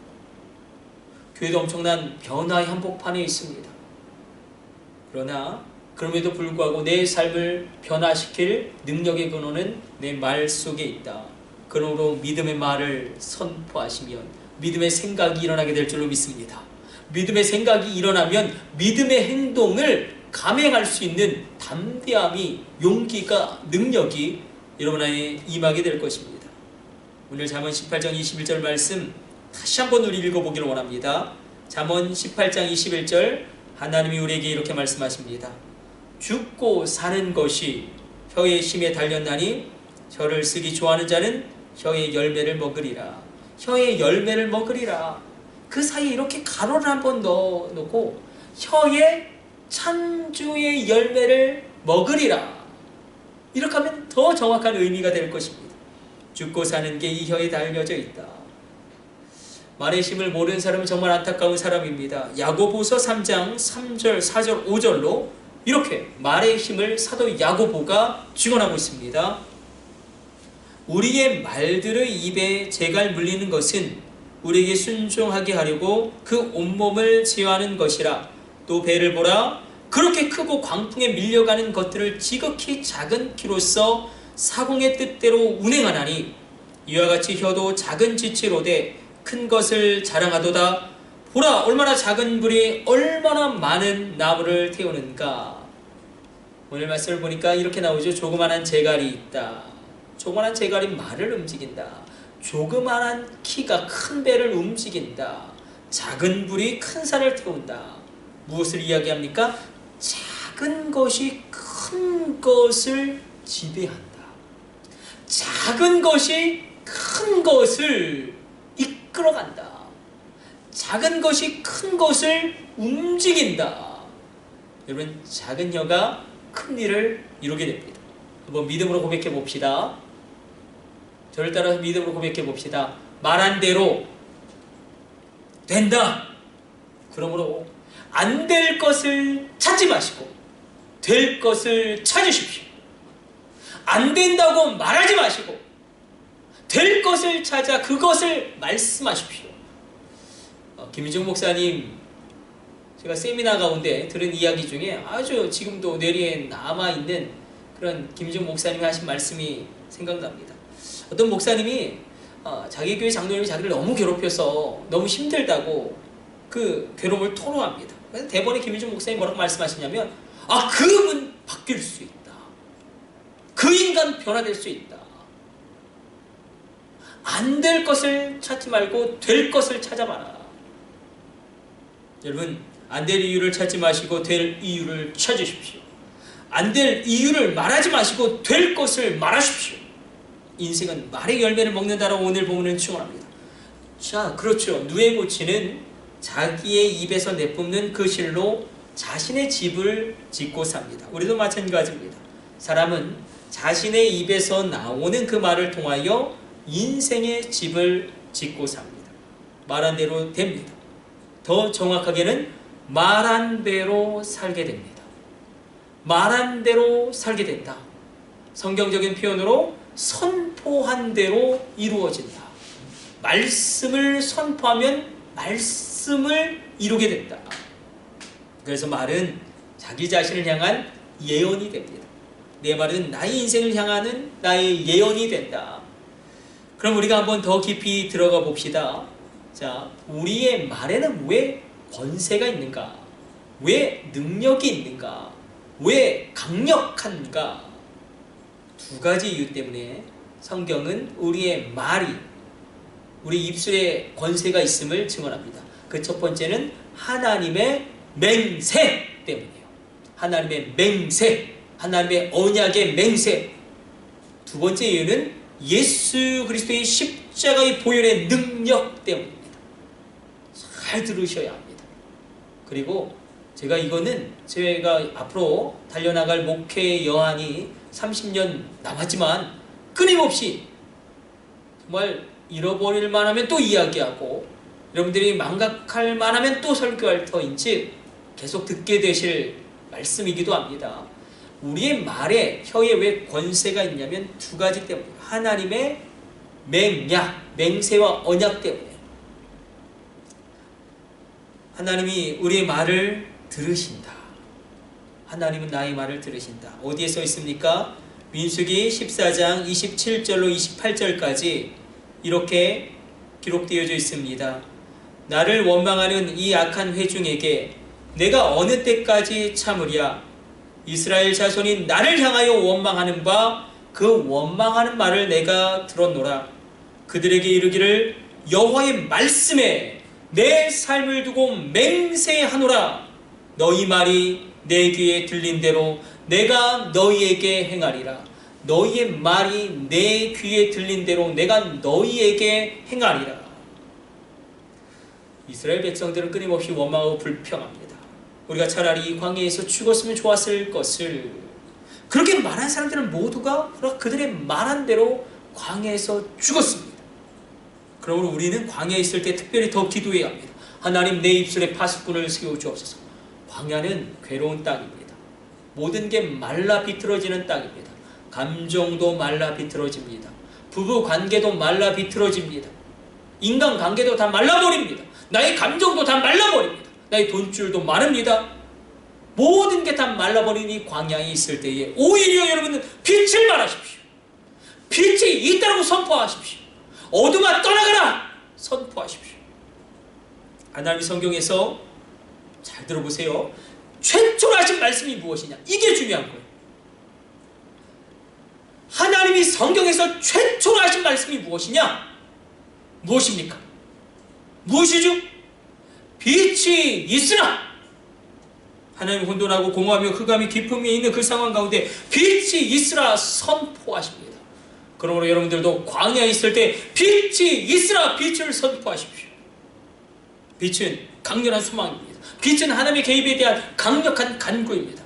교회도 엄청난 변화의 한복판에 있습니다. 그러나 그럼에도 불구하고 내 삶을 변화시킬 능력의 근원은 내 말 속에 있다. 그러므로 믿음의 말을 선포하시면 믿음의 생각이 일어나게 될 줄로 믿습니다. 믿음의 생각이 일어나면 믿음의 행동을 감행할 수 있는 담대함이, 용기가, 능력이 여러분 안에 임하게 될 것입니다. 오늘 잠언 18장 21절 말씀 다시 한번 우리 읽어보기를 원합니다. 잠언 18장 21절 하나님이 우리에게 이렇게 말씀하십니다. 죽고 사는 것이 혀의 힘에 달렸나니 혀를 쓰기 좋아하는 자는 혀의 열매를 먹으리라. 혀의 열매를 먹으리라. 그 사이에 이렇게 가로를 한번 넣어놓고 혀의 창조의 열매를 먹으리라. 이렇게 하면 더 정확한 의미가 될 것입니다. 죽고 사는 게 이 혀에 달려져 있다. 말의 힘을 모르는 사람은 정말 안타까운 사람입니다. 야고보서 3장 3절, 4절, 5절로 이렇게 말의 힘을 사도 야고보가 증언하고 있습니다. 우리의 말들의 입에 재갈 물리는 것은 우리에게 순종하게 하려고 그 온몸을 제어하는 것이라. 또 배를 보라. 그렇게 크고 광풍에 밀려가는 것들을 지극히 작은 키로써 사공의 뜻대로 운행하나니 이와 같이 혀도 작은 지체로되 큰 것을 자랑하도다. 보라, 얼마나 작은 불이 얼마나 많은 나무를 태우는가. 오늘 말씀을 보니까 이렇게 나오죠. 조그만한 재갈이 있다. 조그만한 재갈이 말을 움직인다. 조그만한 키가 큰 배를 움직인다. 작은 불이 큰 산을 태운다. 무엇을 이야기합니까? 작은 것이 큰 것을 지배한다. 작은 것이 큰 것을 이끌어간다. 작은 것이 큰 것을 움직인다. 여러분, 작은 혀가 큰 일을 이루게 됩니다. 한번 믿음으로 고백해 봅시다. 저를 따라서 믿음으로 고백해 봅시다. 말한 대로 된다. 그러므로 안 될 것을 찾지 마시고 될 것을 찾으십시오. 안 된다고 말하지 마시고 될 것을 찾아 그것을 말씀하십시오. 김인중 목사님, 제가 세미나 가운데 들은 이야기 중에 아주 지금도 뇌리에 남아있는 그런 김인중 목사님이 하신 말씀이 생각납니다. 어떤 목사님이 자기 교회 장로님이 자기를 너무 괴롭혀서 너무 힘들다고 그 괴로움을 토로합니다. 그래서 대본에 김인중 목사님이 뭐라고 말씀하시냐면, 그분 바뀔 수 있다. 그 인간 변화될 수 있다. 안 될 것을 찾지 말고 될 것을 찾아봐라. 여러분, 안 될 이유를 찾지 마시고 될 이유를 찾으십시오. 안 될 이유를 말하지 마시고 될 것을 말하십시오. 인생은 말의 열매를 먹는다라고 오늘 본문은 증언합니다. 자, 그렇죠. 누에고치는 자기의 입에서 내뿜는 그 실로 자신의 집을 짓고 삽니다. 우리도 마찬가지입니다. 사람은 자신의 입에서 나오는 그 말을 통하여 인생의 집을 짓고 삽니다. 말한 대로 됩니다. 더 정확하게는 말한 대로 살게 됩니다. 말한 대로 살게 된다. 성경적인 표현으로 선포한 대로 이루어진다. 말씀을 선포하면 말씀을 이루게 된다. 그래서 말은 자기 자신을 향한 예언이 됩니다. 내 말은 나의 인생을 향하는 나의 예언이 된다. 그럼 우리가 한번 더 깊이 들어가 봅시다. 자, 우리의 말에는 왜 권세가 있는가? 왜 능력이 있는가? 왜 강력한가? 두 가지 이유 때문에 성경은 우리의 말이, 우리 입술에 권세가 있음을 증언합니다. 그 첫 번째는 하나님의 맹세 때문이에요. 하나님의 맹세, 하나님의 언약의 맹세. 두 번째 이유는 예수 그리스도의 십자가의 보혈의 능력 때문입니다. 잘 들으셔야 합니다. 그리고 제가 앞으로 달려나갈 목회 여한이 30년 남았지만 끊임없이 정말 잃어버릴 만하면 또 이야기하고 여러분들이 망각할 만하면 또 설교할 터인지 계속 듣게 되실 말씀이기도 합니다. 우리의 말에, 혀에 왜 권세가 있냐면 두 가지 때문이에요. 하나님의 맹약, 맹세와 언약 때문에. 하나님이 우리의 말을 들으신다. 하나님은 나의 말을 들으신다. 어디에 써 있습니까? 민수기 14장 27절로 28절까지 이렇게 기록되어져 있습니다. 나를 원망하는 이 악한 회중에게 내가 어느 때까지 참으랴? 이스라엘 자손이 나를 향하여 원망하는 바 그 원망하는 말을 내가 들었노라. 그들에게 이르기를 여호와의 말씀에 내 삶을 두고 맹세하노라. 너희 말이 내 귀에 들린 대로 내가 너희에게 행하리라. 너희의 말이 내 귀에 들린 대로 내가 너희에게 행하리라. 이스라엘 백성들은 끊임없이 원망하고 불평합니다. 우리가 차라리 이 광야에서 죽었으면 좋았을 것을. 그렇게 말한 사람들은 모두가 그들의 말한 대로 광야에서 죽었습니다. 그러므로 우리는 광야에 있을 때 특별히 더 기도해야 합니다. 하나님, 내 입술에 파수꾼을 세워 주옵소서. 광야는 괴로운 땅입니다. 모든 게 말라 비틀어지는 땅입니다. 감정도 말라 비틀어집니다. 부부 관계도 말라 비틀어집니다. 인간 관계도 다 말라버립니다. 나의 감정도 다 말라버립니다. 나의 돈줄도 마릅니다. 모든 게 다 말라버린 이 광야에 있을 때에 오히려 여러분은 빛을 발하십시오. 빛이 있다고 선포하십시오. 어둠아 떠나가라 선포하십시오. 하나님이 성경에서 잘 들어보세요. 최초로 하신 말씀이 무엇이냐? 이게 중요한 거예요. 하나님이 성경에서 최초로 하신 말씀이 무엇이냐? 무엇입니까? 무엇이죠? 빛이 있으나. 하나님 혼돈하고 공허하며 흑암이 깊음이 있는 그 상황 가운데 빛이 있으라 선포하십니다. 그러므로 여러분들도 광야에 있을 때 빛이 있으라 빛을 선포하십시오. 빛은 강렬한 소망입니다. 빛은 하나님의 개입에 대한 강력한 간구입니다.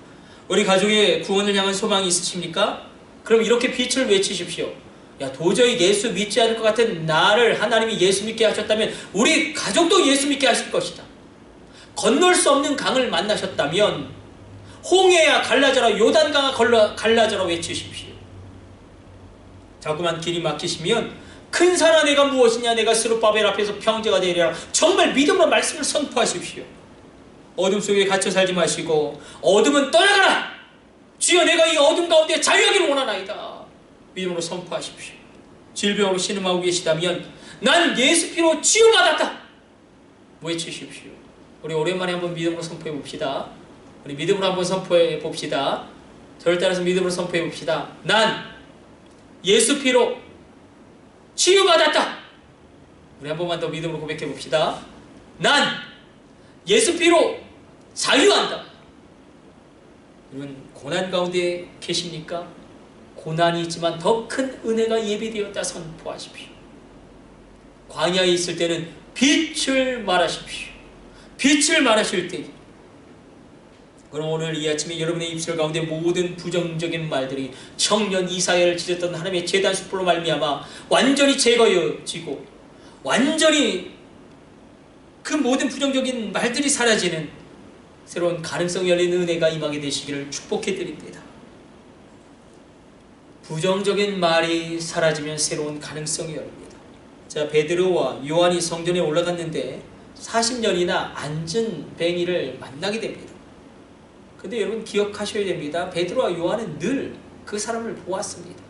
우리 가족의 구원을 향한 소망이 있으십니까? 그럼 이렇게 빛을 외치십시오. 야, 도저히 예수 믿지 않을 것 같은 나를 하나님이 예수 믿게 하셨다면 우리 가족도 예수 믿게 하실 것이다. 건널 수 없는 강을 만나셨다면 홍해야 갈라져라, 요단강아 갈라져라 외치십시오. 자꾸만 길이 막히시면 큰 산아 내가 무엇이냐, 내가 스룹바벨 앞에서 평제가 되리라. 정말 믿음으로 말씀을 선포하십시오. 어둠 속에 갇혀 살지 마시고 어둠은 떠나가라. 주여, 내가 이 어둠 가운데 자유하기를 원하나이다. 믿음으로 선포하십시오. 질병으로 신음하고 계시다면 난 예수 피로 치유받았다 외치십시오. 우리 오랜만에 한번 믿음으로 선포해 봅시다. 우리 믿음으로 한번 선포해 봅시다. 저를 따라서 믿음으로 선포해 봅시다. 난 예수 피로 치유받았다. 우리 한 번만 더 믿음으로 고백해 봅시다. 난 예수 피로 자유한다. 여러분, 고난 가운데 계십니까? 고난이 있지만 더 큰 은혜가 예비되었다 선포하십시오. 광야에 있을 때는 빛을 말하십시오. 빛을 말하실 때, 그럼 오늘 이 아침에 여러분의 입술 가운데 모든 부정적인 말들이 청년 이사야를 찢었던 하나님의 제단 숯불로 말미암아 완전히 제거해지고 완전히 그 모든 부정적인 말들이 사라지는 새로운 가능성이 열린 은혜가 임하게 되시기를 축복해 드립니다. 부정적인 말이 사라지면 새로운 가능성이 열립니다. 자, 베드로와 요한이 성전에 올라갔는데 40년이나 앉은 뱅이를 만나게 됩니다. 근데 여러분 기억하셔야 됩니다. 베드로와 요한은 늘 그 사람을 보았습니다.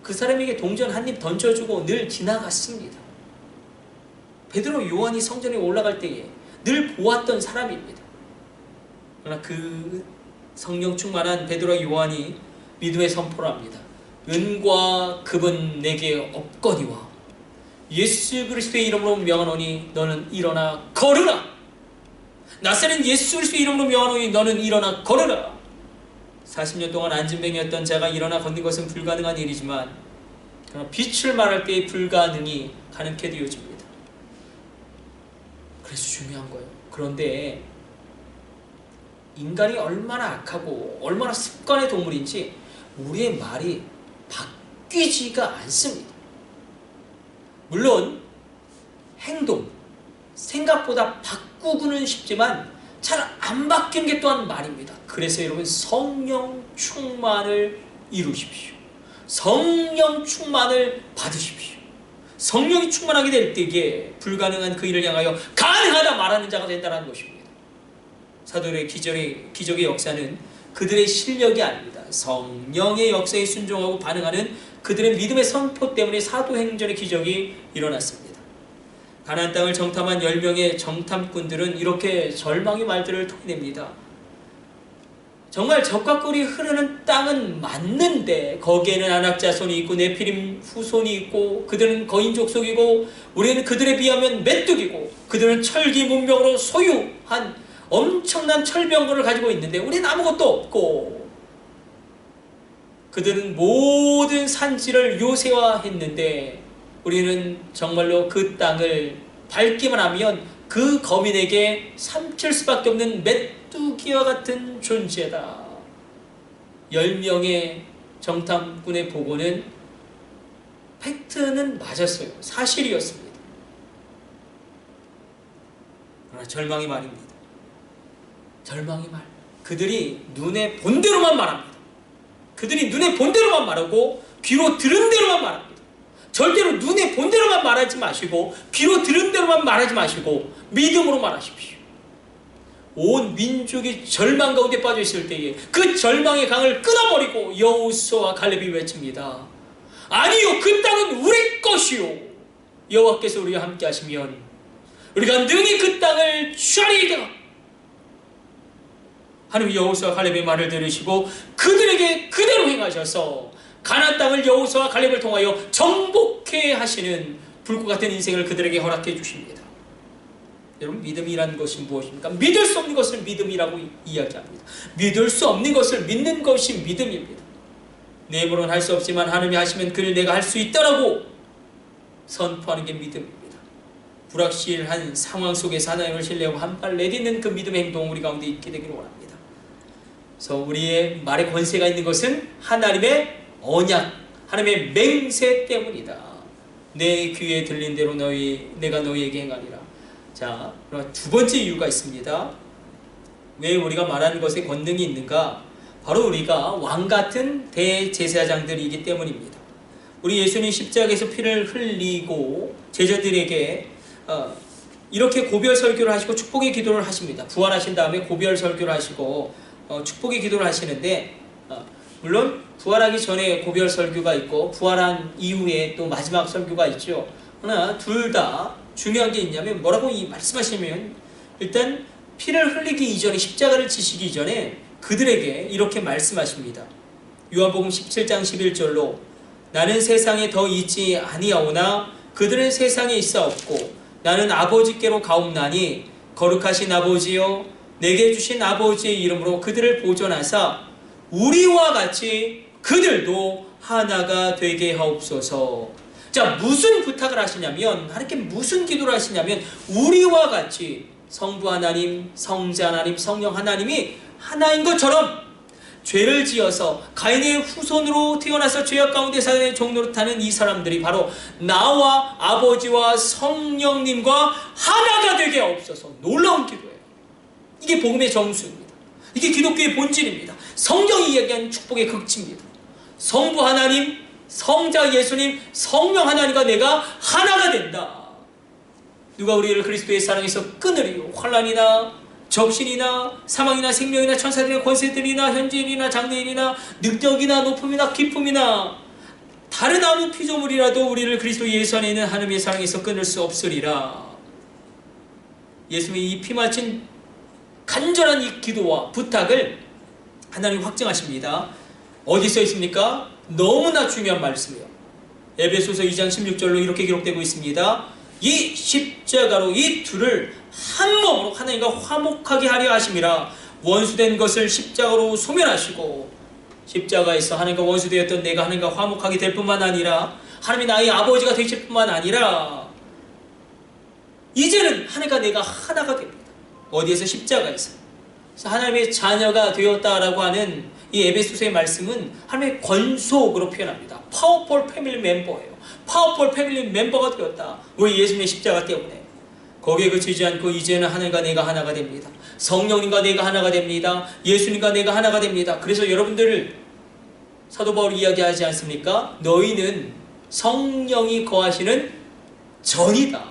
그 사람에게 동전 한 입 던져주고 늘 지나갔습니다. 베드로 요한이 성전에 올라갈 때에 늘 보았던 사람입니다. 그러나 그 성령 충만한 베드로와 요한이 믿음의 선포를 합니다. 은과 금은 내게 없거니와 예수 그리스도의 이름으로 명하노니 너는 일어나 걸으라. 나사렛 예수 그리스도의 이름으로 명하노니 너는 일어나 걸으라. 40년 동안 앉은뱅이였던 자가 일어나 걷는 것은 불가능한 일이지만 그러나 빛을 말할 때의 불가능이 가능케 되어집니다. 그래서 중요한 거예요. 그런데 인간이 얼마나 악하고 얼마나 습관의 동물인지 우리의 말이 바뀌지가 않습니다. 물론 행동, 생각보다 바꾸고는 싶지만 잘 안 바뀌는 게 또한 말입니다. 그래서 여러분 성령 충만을 이루십시오. 성령 충만을 받으십시오. 성령이 충만하게 될 때에 불가능한 그 일을 향하여 가능하다 말하는 자가 된다는 것입니다. 사도들의 기적의 역사는 그들의 실력이 아닙니다. 성령의 역사에 순종하고 반응하는 그들의 믿음의 선포 때문에 사도행전의 기적이 일어났습니다. 가나안 땅을 정탐한 10명의 정탐꾼들은 이렇게 절망의 말들을 토해냅니다. 정말 적과 꿀이 흐르는 땅은 맞는데 거기에는 아낙 자손이 있고 네피림 후손이 있고 그들은 거인 족속이고 우리는 그들에 비하면 메뚜기고 그들은 철기 문명으로 소유한 엄청난 철병거를 가지고 있는데 우리는 아무것도 없고 그들은 모든 산지를 요새화했는데 우리는 정말로 그 땅을 밟기만 하면 그 거민에게 삼킬 수밖에 없는 메뚜기와 같은 존재다. 10명의 정탐꾼의 보고는 팩트는 맞았어요. 사실이었습니다. 그러나 절망의 말입니다. 절망의 말. 그들이 눈에 본 대로만 말합니다. 그들이 눈에 본 대로만 말하고 귀로 들은 대로만 말합니다. 절대로 눈에 본 대로만 말하지 마시고 귀로 들은 대로만 말하지 마시고 믿음으로 말하십시오. 온 민족이 절망 가운데 빠져 있을 때에 그 절망의 강을 끊어버리고 여호수아와 갈렙이 외칩니다. 아니요, 그 땅은 우리 것이요 여호와께서 우리와 함께 하시면 우리가 능히 그 땅을 취하리이다. 하나님 여호수아와 갈렙의 말을 들으시고 그들에게 그대로 행하셔서 가나안 땅을 여호수아와 갈렙을 통하여 정복해 하시는 불꽃 같은 인생을 그들에게 허락해 주십니다. 여러분, 믿음이란 것이 무엇입니까? 믿을 수 없는 것을 믿음이라고 이야기합니다. 믿을 수 없는 것을 믿는 것이 믿음입니다. 내 힘으로는 할 수 없지만 하나님이 하시면 그를 내가 할 수 있다라고 선포하는 게 믿음입니다. 불확실한 상황 속에서 하나님을 신뢰하고 한 발 내딛는 그 믿음의 행동 우리 가운데 있게 되기를 원합니다. 그래서 우리의 말에 권세가 있는 것은 하나님의 언약, 하나님의 맹세 때문이다. 내 귀에 들린 대로 내가 너희에게 행하리라. 자, 그럼 두 번째 이유가 있습니다. 왜 우리가 말하는 것에 권능이 있는가? 바로 우리가 왕같은 대제사장들이기 때문입니다. 우리 예수님 십자가에서 피를 흘리고 제자들에게 이렇게 고별 설교를 하시고 축복의 기도를 하십니다. 부활하신 다음에 고별 설교를 하시고 축복의 기도를 하시는데 물론 부활하기 전에 고별 설교가 있고 부활한 이후에 또 마지막 설교가 있죠. 그러나 둘 다 중요한 게 있냐면 뭐라고 말씀하시면 일단 피를 흘리기 이전에 십자가를 지시기 이전에 그들에게 이렇게 말씀하십니다. 요한복음 17장 11절로 나는 세상에 더 있지 아니하오나 그들은 세상에 있사옵고 나는 아버지께로 가옵나니 거룩하신 아버지여 내게 주신 아버지의 이름으로 그들을 보존하사 우리와 같이 그들도 하나가 되게 하옵소서. 자, 무슨 부탁을 하시냐면 하나님께 무슨 기도를 하시냐면 우리와 같이 성부 하나님, 성자 하나님, 성령 하나님이 하나인 것처럼 죄를 지어서 가인의 후손으로 태어나서 죄악 가운데 사는 종로를 타는 이 사람들이 바로 나와 아버지와 성령님과 하나가 되게 없어서 놀라운 기도예요. 이게 복음의 정수입니다. 이게 기독교의 본질입니다. 성경이 이야기한 축복의 극치입니다. 성부 하나님, 성자 예수님, 성령 하나님과 내가 하나가 된다. 누가 우리를 그리스도의 사랑에서 끊으리요? 환난이나 적신이나 사망이나 생명이나 천사들이나 권세들이나 현재인이나 장래인이나 능력이나 높음이나 기쁨이나 다른 아무 피조물이라도 우리를 그리스도 예수 안에 있는 하나님의 사랑에서 끊을 수 없으리라. 예수님이 이 피마친 간절한 이 기도와 부탁을 하나님 확증하십니다. 어디 써 있습니까? 너무나 중요한 말씀이에요. 에베소서 2장 16절로 이렇게 기록되고 있습니다. 이 십자가로 이 둘을 한 몸으로 하나님과 화목하게 하려 하심이라. 원수된 것을 십자가로 소멸하시고, 십자가에서 하나님과 원수되었던 내가 하나님과 화목하게 될 뿐만 아니라 하나님이 나의 아버지가 되실 뿐만 아니라 이제는 하나님과 내가 하나가 됩니다. 어디에서? 십자가에서. 그래서 하나님의 자녀가 되었다라고 하는 이 에베소서의 말씀은 하나님의 권속으로 표현합니다. 파워풀 패밀리 멤버예요. 파워풀 패밀리 멤버가 되었다. 우리 예수님의 십자가 때문에. 거기에 그치지 않고 이제는 하나님과 내가 하나가 됩니다. 성령님과 내가 하나가 됩니다. 예수님과 내가 하나가 됩니다. 그래서 여러분들을 사도 바울이 이야기하지 않습니까? 너희는 성령이 거하시는 전이다.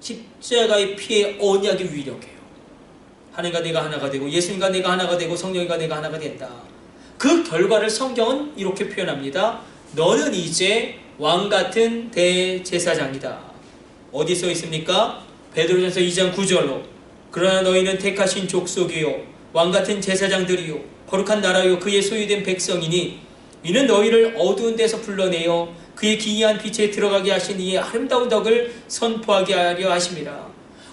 십자가의 피의 언약의 위력이에요. 하나님과 내가 하나가 되고 예수님과 내가 하나가 되고 성령과 내가 하나가 된다. 그 결과를 성경은 이렇게 표현합니다. 너는 이제 왕같은 대제사장이다. 어디 써 있습니까? 베드로전서 2장 9절로 그러나 너희는 택하신 족속이요 왕같은 제사장들이요 거룩한 나라요 그의 소유된 백성이니 이는 너희를 어두운 데서 불러내어 그의 기이한 빛에 들어가게 하신 이의 아름다운 덕을 선포하게 하려 하심이라.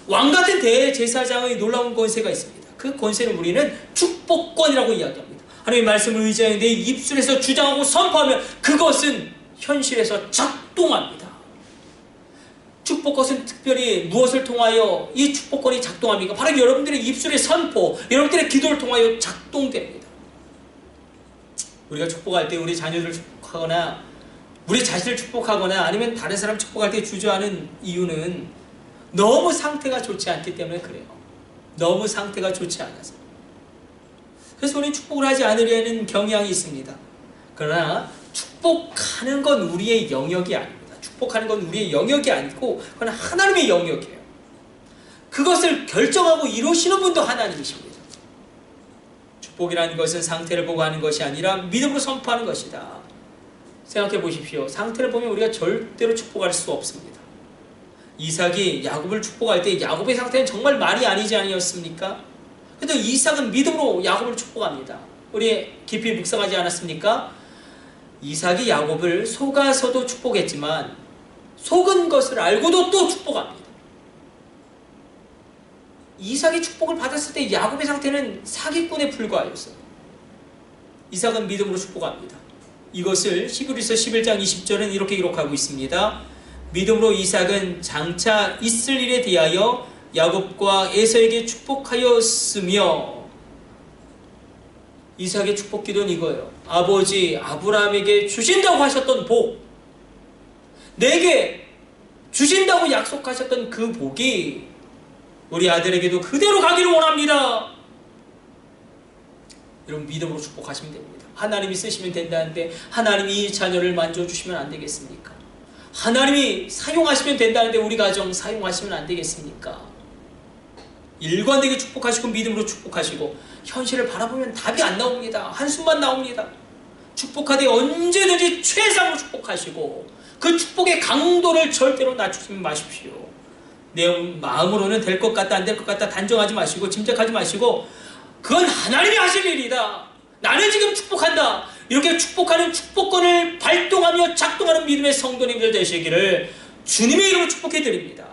왕같은 대제사장의 놀라운 권세가 있습니다. 그 권세를 우리는 축복권이라고 이야기합니다. 하나님의 말씀을 의지하여 내 입술에서 주장하고 선포하면 그것은 현실에서 작동합니다. 축복권은 특별히 무엇을 통하여 이 축복권이 작동합니까? 바로 여러분들의 입술의 선포, 여러분들의 기도를 통하여 작동됩니다. 우리가 축복할 때 우리 자녀들을 축복하거나 우리 자신을 축복하거나 아니면 다른 사람 축복할 때 주저하는 이유는 너무 상태가 좋지 않기 때문에 그래요. 너무 상태가 좋지 않아서. 그래서 우리는 축복을 하지 않으려는 경향이 있습니다. 그러나 축복하는 건 우리의 영역이 아닙니다. 축복하는 건 우리의 영역이 아니고 그건 하나님의 영역이에요. 그것을 결정하고 이루시는 분도 하나님이십니다. 축복이라는 것은 상태를 보고 하는 것이 아니라 믿음으로 선포하는 것이다. 생각해 보십시오. 상태를 보면 우리가 절대로 축복할 수 없습니다. 이삭이 야곱을 축복할 때 야곱의 상태는 정말 말이 아니지 아니었습니까? 그래도 이삭은 믿음으로 야곱을 축복합니다. 우리 깊이 묵상하지 않았습니까? 이삭이 야곱을 속아서도 축복했지만 속은 것을 알고도 또 축복합니다. 이삭이 축복을 받았을 때 야곱의 상태는 사기꾼에 불과하였어요. 이삭은 믿음으로 축복합니다. 이것을 히브리서 11장 20절은 이렇게 기록하고 있습니다. 믿음으로 이삭은 장차 있을 일에 대하여 야곱과 에서에게 축복하였으며. 이삭의 축복 기도는 이거예요. 아버지 아브라함에게 주신다고 하셨던 복, 내게 주신다고 약속하셨던 그 복이 우리 아들에게도 그대로 가기를 원합니다. 여러분 믿음으로 축복하시면 됩니다. 하나님이 쓰시면 된다는데 하나님이 이 자녀를 만져주시면 안 되겠습니까? 하나님이 사용하시면 된다는데 우리 가정 사용하시면 안 되겠습니까? 일관되게 축복하시고 믿음으로 축복하시고 현실을 바라보면 답이 안 나옵니다. 한숨만 나옵니다. 축복하되 언제든지 최상으로 축복하시고 그 축복의 강도를 절대로 낮추지 마십시오. 내 마음으로는 될 것 같다 안 될 것 같다 단정하지 마시고 짐작하지 마시고 그건 하나님이 하실 일이다. 나는 지금 축복한다. 이렇게 축복하는 축복권을 발동하며 작동하는 믿음의 성도님들 되시기를 주님의 이름으로 축복해 드립니다.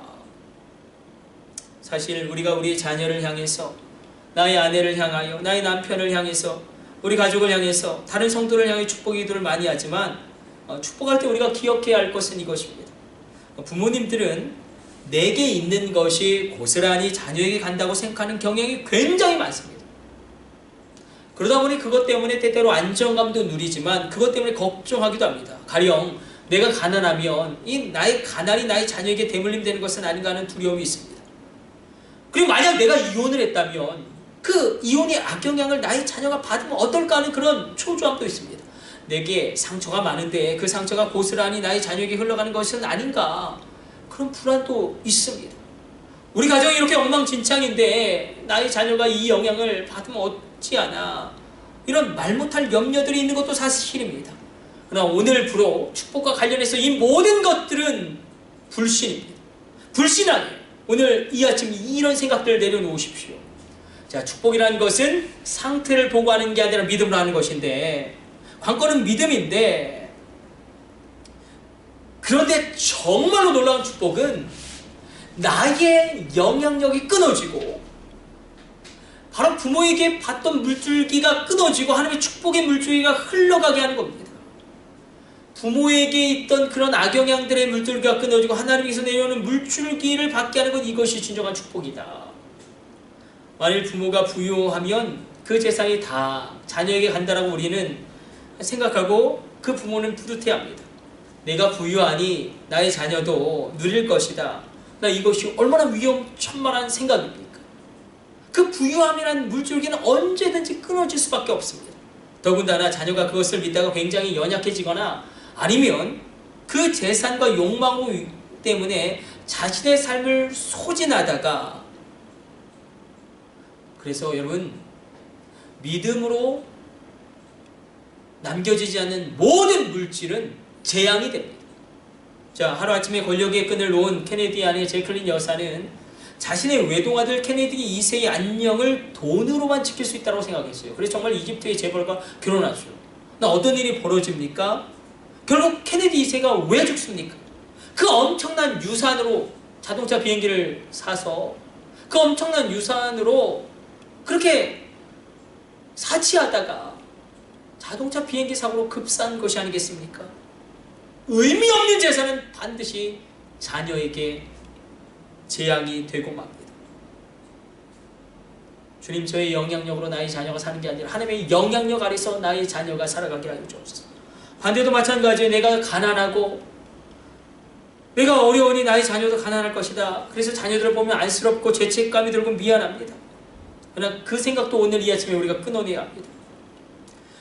사실 우리가 우리 자녀를 향해서 나의 아내를 향하여 나의 남편을 향해서 우리 가족을 향해서 다른 성도를 향해 축복 기도를 많이 하지만 축복할 때 우리가 기억해야 할 것은 이것입니다. 부모님들은 내게 있는 것이 고스란히 자녀에게 간다고 생각하는 경향이 굉장히 많습니다. 그러다 보니 그것 때문에 때때로 안정감도 누리지만 그것 때문에 걱정하기도 합니다. 가령 내가 가난하면 이 나의 가난이 나의 자녀에게 대물림 되는 것은 아닌가 하는 두려움이 있습니다. 그리고 만약 내가 이혼을 했다면 그 이혼의 악영향을 나의 자녀가 받으면 어떨까 하는 그런 초조함도 있습니다. 내게 상처가 많은데 그 상처가 고스란히 나의 자녀에게 흘러가는 것은 아닌가, 그런 불안도 있습니다. 우리 가정이 이렇게 엉망진창인데 나의 자녀가 이 영향을 받으면 어찌하나, 이런 말 못할 염려들이 있는 것도 사실입니다. 그러나 오늘부로 축복과 관련해서 이 모든 것들은 불신입니다. 불신하게 오늘 이 아침 이런 생각들을 내려놓으십시오. 자, 축복이라는 것은 상태를 보고 하는 게 아니라 믿음으로 하는 것인데, 관건은 믿음인데, 그런데 정말로 놀라운 축복은 나의 영향력이 끊어지고 바로 부모에게 받던 물줄기가 끊어지고 하나님의 축복의 물줄기가 흘러가게 하는 겁니다. 부모에게 있던 그런 악영향들의 물줄기가 끊어지고 하나님께서 내려오는 물줄기를 받게 하는 것, 이것이 진정한 축복이다. 만일 부모가 부유하면 그 재산이 다 자녀에게 간다라고 우리는 생각하고 그 부모는 뿌듯해합니다. 내가 부유하니 나의 자녀도 누릴 것이다. 나 이것이 얼마나 위험천만한 생각입니까? 그 부유함이라는 물줄기는 언제든지 끊어질 수밖에 없습니다. 더군다나 자녀가 그것을 믿다가 굉장히 연약해지거나 아니면 그 재산과 욕망 때문에 자신의 삶을 소진하다가, 그래서 여러분, 믿음으로 남겨지지 않는 모든 물질은 재앙이 됩니다. 자, 하루아침에 권력의 끈을 놓은 케네디 아내 제클린 여사는 자신의 외동아들 케네디 2세의 안녕을 돈으로만 지킬 수 있다고 생각했어요. 그래서 정말 이집트의 재벌과 결혼하죠. 나 어떤 일이 벌어집니까? 결국 케네디 2세가 왜 죽습니까? 그 엄청난 유산으로 자동차 비행기를 사서 그 엄청난 유산으로 그렇게 사치하다가 자동차 비행기 사고로 급사한 것이 아니겠습니까? 의미 없는 재산은 반드시 자녀에게 재앙이 되고 맙니다. 주님, 저의 영향력으로 나의 자녀가 사는 게 아니라 하나님의 영향력 아래서 나의 자녀가 살아가게 하여 주옵소서. 반대도 마찬가지예요. 내가 가난하고 내가 어려우니 나의 자녀도 가난할 것이다. 그래서 자녀들을 보면 안쓰럽고 죄책감이 들고 미안합니다. 그러나 그 생각도 오늘 이 아침에 우리가 끊어내야 합니다.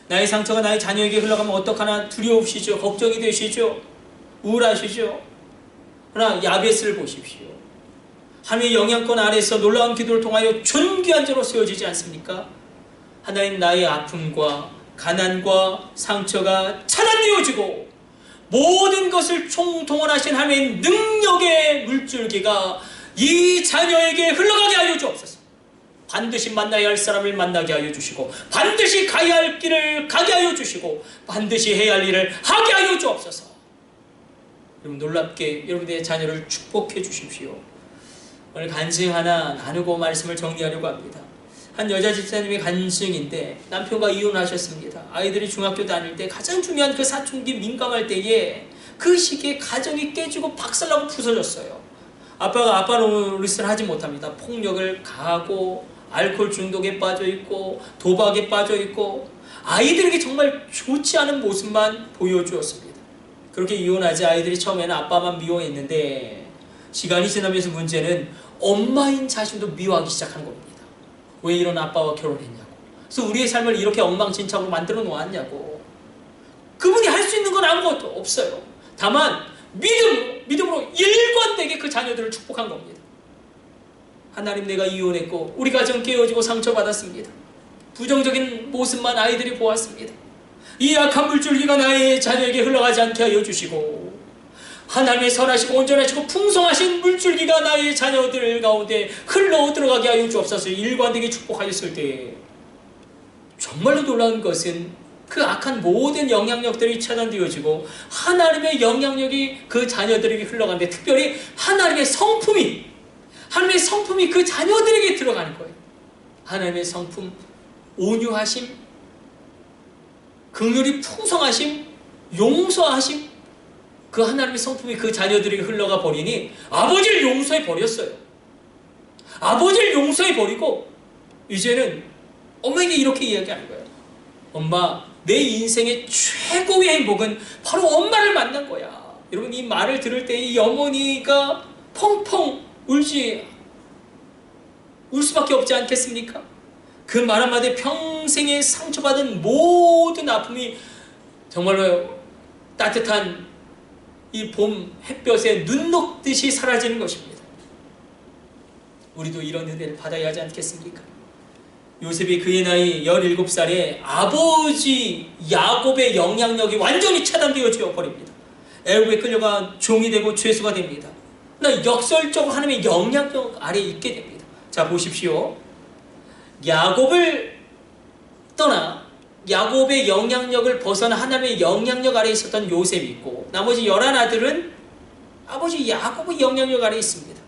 나의 상처가 나의 자녀에게 흘러가면 어떡하나 두려우시죠. 걱정이 되시죠. 우울하시죠. 그러나 야베스를 보십시오. 하나님의 영향권 아래서 놀라운 기도를 통하여 존귀한 자로 세워지지 않습니까? 하나님, 나의 아픔과 가난과 상처가 차단되어지고 모든 것을 총동원하신 하나님의 능력의 물줄기가 이 자녀에게 흘러가게 하여 주옵소서. 반드시 만나야 할 사람을 만나게 하여 주시고, 반드시 가야 할 길을 가게 하여 주시고, 반드시 해야 할 일을 하게 하여 주옵소서. 여러분, 놀랍게 여러분의 자녀를 축복해 주십시오. 오늘 간증 하나 나누고 말씀을 정리하려고 합니다. 한 여자 집사님의 간증인데, 남편과 이혼하셨습니다. 아이들이 중학교 다닐 때 가장 중요한 그 사춘기 민감할 때에 그 시기에 가정이 깨지고 박살나고 부서졌어요. 아빠가 아빠 노릇을 하지 못합니다. 폭력을 가하고 알코올 중독에 빠져있고 도박에 빠져있고 아이들에게 정말 좋지 않은 모습만 보여주었습니다. 그렇게 이혼하자 아이들이 처음에는 아빠만 미워했는데 시간이 지나면서 문제는 엄마인 자신도 미워하기 시작하는 겁니다. 왜 이런 아빠와 결혼했냐고. 그래서 우리의 삶을 이렇게 엉망진창으로 만들어 놓았냐고. 그분이 할 수 있는 건 아무것도 없어요. 다만 믿음으로 일관되게 그 자녀들을 축복한 겁니다. 하나님, 내가 이혼했고 우리 가정 깨어지고 상처받았습니다. 부정적인 모습만 아이들이 보았습니다. 이 악한 물줄기가 나의 자녀에게 흘러가지 않게 하여 주시고, 하나님의 선하시고 온전하시고 풍성하신 물줄기가 나의 자녀들 가운데 흘러 들어가게 하여 주옵소서. 일관되게 축복하였을 때 정말로 놀라운 것은 그 악한 모든 영향력들이 차단되어지고 하나님의 영향력이 그 자녀들에게 흘러가는데, 특별히 하나님의 성품이 그 자녀들에게 들어가는 거예요. 하나님의 성품, 온유하심, 긍휼이 풍성하심, 용서하심, 그 하나님의 성품이 그 자녀들에게 흘러가 버리니 아버지를 용서해 버렸어요. 아버지를 용서해 버리고 이제는 엄마에게 이렇게 이야기하는 거예요. 엄마, 내 인생의 최고의 행복은 바로 엄마를 만난 거야. 여러분, 이 말을 들을 때 이 어머니가 펑펑 울 수밖에 없지 않겠습니까? 그 말 한마디에 평생에 상처받은 모든 아픔이 정말로 따뜻한 이 봄 햇볕에 눈 녹듯이 사라지는 것입니다. 우리도 이런 은혜를 받아야 하지 않겠습니까? 요셉이 그의 나이 17살에 아버지 야곱의 영향력이 완전히 차단되어져 버립니다. 애굽에 끌려가 종이 되고 죄수가 됩니다. 그러나 역설적으로 하나님의 영향력 아래 있게 됩니다. 자, 보십시오. 야곱을 떠나 야곱의 영향력을 벗어나 하나님의 영향력 아래 있었던 요셉이 있고, 나머지 11아들은 아버지 야곱의 영향력 아래 있습니다.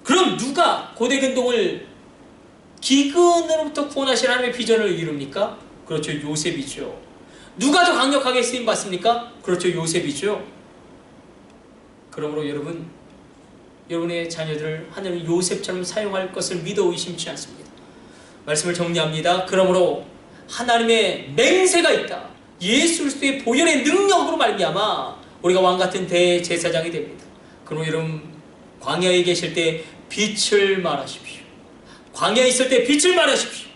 그럼 누가 고대근동을 기근으로부터 구원하실 하나님의 비전을 이룹니까? 그렇죠, 요셉이죠. 누가 더 강력하게 쓰임받습니까? 그렇죠, 요셉이죠. 그러므로 여러분, 여러분의 자녀들을 하나님은 요셉처럼 사용할 것을 믿어 의심치 않습니다. 말씀을 정리합니다. 그러므로 하나님의 맹세가 있다. 예수 그리스도의 보혈의 능력으로 말미암아 우리가 왕같은 대제사장이 됩니다. 그러므로 여러분, 광야에 계실 때 빛을 말하십시오. 광야에 있을 때 빛을 말하십시오.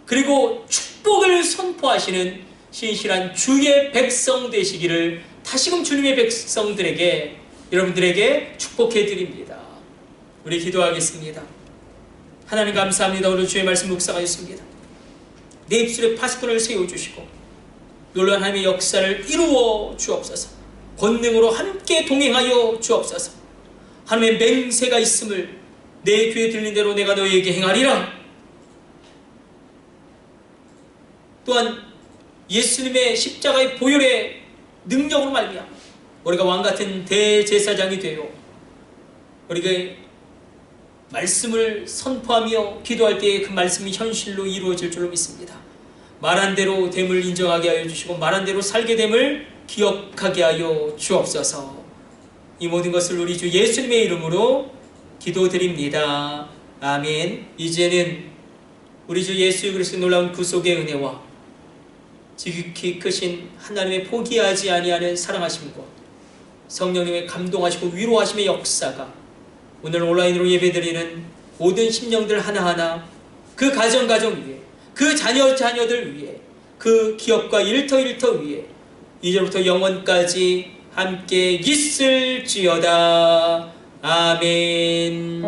그리고 축복을 선포하시는 신실한 주의 백성 되시기를 다시금 주님의 백성들에게, 여러분들에게 축복해 드립니다. 우리 기도하겠습니다. 하나님 감사합니다. 오늘 주의 말씀 묵상하였습니다. 내 입술에 파수꾼을 세워주시고 놀라운 하나님의 역사를 이루어 주옵소서. 권능으로 함께 동행하여 주옵소서. 하나님의 맹세가 있음을 내 귀에 들린 대로 내가 너희에게 행하리라. 또한 예수님의 십자가의 보혈의 능력으로 말미암아 우리가 왕같은 대제사장이 되어 우리가 말씀을 선포하며 기도할 때에 그 말씀이 현실로 이루어질 줄로 믿습니다. 말한 대로 됨을 인정하게 하여 주시고 말한 대로 살게 됨을 기억하게 하여 주옵소서. 이 모든 것을 우리 주 예수님의 이름으로 기도드립니다. 아멘. 이제는 우리 주 예수 그리스도의 놀라운 구속의 은혜와 지극히 크신 하나님의 포기하지 아니하는 사랑하심과 성령님의 감동하시고 위로하심의 역사가 오늘 온라인으로 예배드리는 모든 심령들 하나하나, 그 가정 위에, 그 자녀들 위에, 그 기업과 일터 위에 이제부터 영원까지 함께 있을지어다. 아멘.